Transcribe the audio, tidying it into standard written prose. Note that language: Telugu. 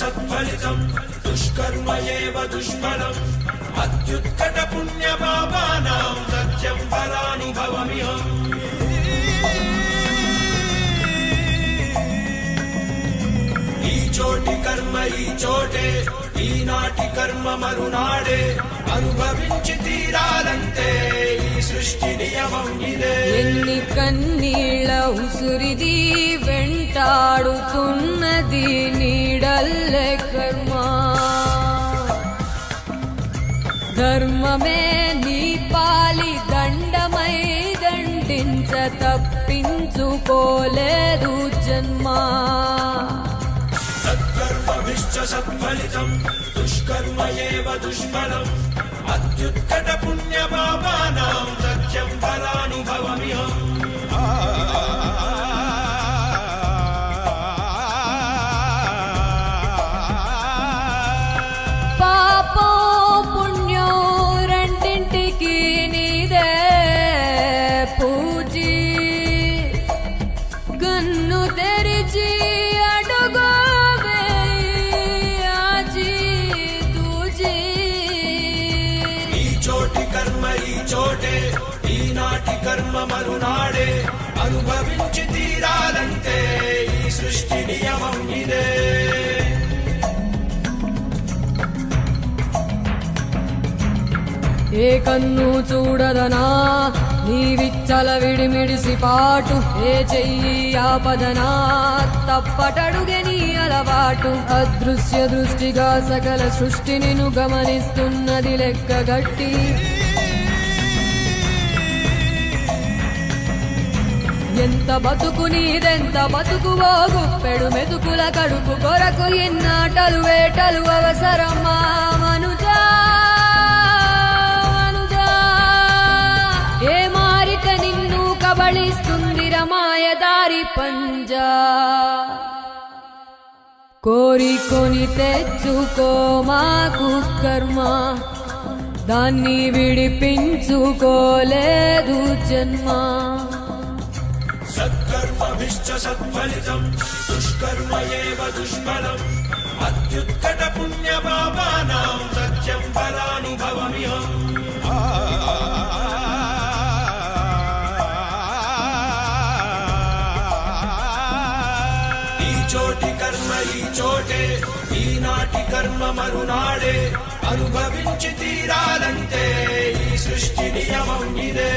సత్ఫలితం దుష్కర్మ ఏవ దుష్ఫలం అత్యుత్కట పుణ్య పాపానాం సత్యం ఫలానుభవమిహం. ఈ చోటి కర్మ ఈ చోటే, ఈనాటి కర్మ మరునాడే, అనుభవించి తీరాలంటే ఈ సృష్టి నియమం ఇదే. ఎన్ని కన్నీళ్ళ ఉసురిది వెంటాడుతున్నది నీడల్లే కర్మ. ధర్మమే నీ పాలి దండమై దండించ తప్పించుకోలేదు జన్మ. సత్కర్మభిశ్చ సత్ఫలితం దుష్కర్మ ఏవ దుష్ఫలం అత్యుత్కట పుణ్య పాపానాం సత్యం ఫలానుభవమిహం. పాపో పుణ్యం రెండింటికి నీదే పూజీ. కన్ను తెరిచి అడుగు చోటి కర్మ ఈ చోటే, ఈనాటి కర్మ మరునాడే, అనుభవించి తీరాలంటే ఈ సృష్టి నియమం ఇదే. ఏ కన్ను చూడదనా నీ విచ్చల విడిమిడిసి పాటు, ఏ చెయ్యి ఆపదనా తప్పటడుగే నీ అలవాటు. అదృశ్య దృష్టిగా సకల సృష్టిని గమనిస్తున్నది లెక్కగట్టి. ఎంత బతుకు నీదెంత బతుకువో గుప్పెడు మెతుకుల కడుపు కొరకు ఎన్నాటలు వేటలు అవసరమా మనుజా. ఏ మారిక నిన్ను కబళిస్తుంది రమాయదారి పంజా. కోరికొని తెచ్చుకో మాకు కర్మ, దాన్ని విడిపించుకోలేదు జన్మ. సత్కర్మభిశ్చ సత్ఫలితం దుష్కర్మ ఏవ దుష్ఫలం అత్యుత్కట పుణ్య పాపానాం సత్యం ఫలానుభవమిహం. ఈ చోటి కర్మ ఈ చోటే, ఈనాటి కర్మ మరునాడే, అనుభవించి తీరాలంటే ఈ సృష్టి నియమం ఇదే.